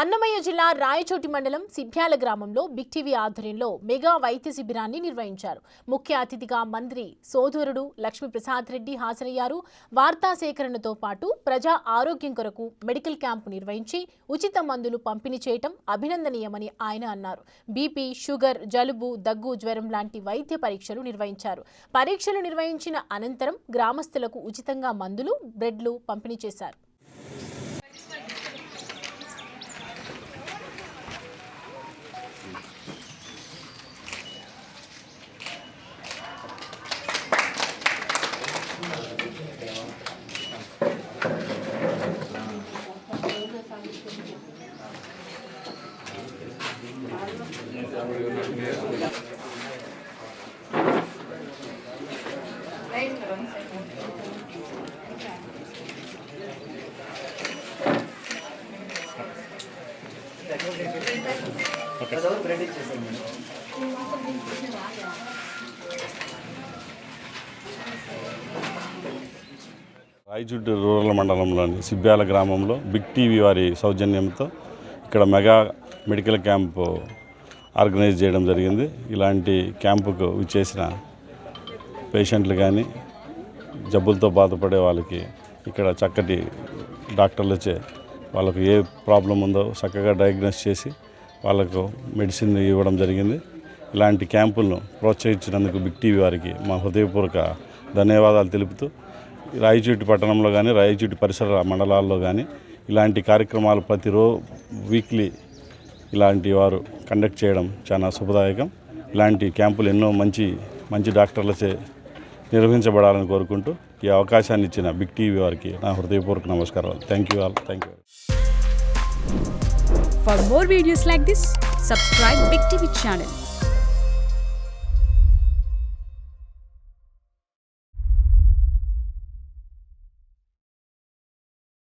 అన్నమయ్య జిల్లా రాయచోటి మండలం సిబ్యాల గ్రామంలో బిగ్ టీవీ ఆధ్వర్యంలో మెగా వైద్య శిబిరాన్ని నిర్వహించారు. ముఖ్య అతిథిగా మంత్రి సోదరుడు లక్ష్మీప్రసాద్ రెడ్డి హాజరయ్యారు. వార్తా సేకరణతో పాటు ప్రజా ఆరోగ్యం కొరకు మెడికల్ క్యాంపు నిర్వహించి ఉచిత మందులు పంపిణీ చేయడం అభినందనీయమని ఆయన అన్నారు. బీపీ, షుగర్, జలుబు, దగ్గు, జ్వరం లాంటి వైద్య పరీక్షలు నిర్వహించారు. పరీక్షలు నిర్వహించిన అనంతరం గ్రామస్తులకు ఉచితంగా మందులు, బ్రెడ్లు పంపిణీ చేశారు. రాయచోటి రూరల్ మండలంలోని సిబ్యాల గ్రామంలో బిగ్ టీవీ వారి సౌజన్యంతో ఇక్కడ మెగా మెడికల్ క్యాంపు ఆర్గనైజ్ చేయడం జరిగింది. ఇలాంటి క్యాంపుకు విచ్చేసిన పేషెంట్లు కానీ జబ్బులతో బాధపడే వాళ్ళకి ఇక్కడ చక్కటి డాక్టర్లచే వాళ్ళకు ఏ ప్రాబ్లం ఉందో చక్కగా డయాగ్నోస్ చేసి వాళ్ళకు మెడిసిన్ ఇవ్వడం జరిగింది. ఇలాంటి క్యాంపులను ప్రోత్సహించినందుకు బిగ్ టీవీ వారికి మా హృదయపూర్వక ధన్యవాదాలు తెలుపుతూ రాయచోటి పట్టణంలో కానీ రాయచోటి పరిసర మండలాల్లో కానీ ఇలాంటి కార్యక్రమాలు వీక్లీ ఇలాంటి వారు కండక్ట్ చేయడం చాలా శుభదాయకం. ఇలాంటి క్యాంపులు ఎన్నో మంచి డాక్టర్లచే నిర్వహించబడాలని కోరుకుంటూ ఈ అవకాశాన్ని ఇచ్చిన బిగ్ టీవీ వారికి నా హృదయపూర్వక నమస్కారాలు. Thank you all. Thank you. For more videos like this, subscribe Big TV channel.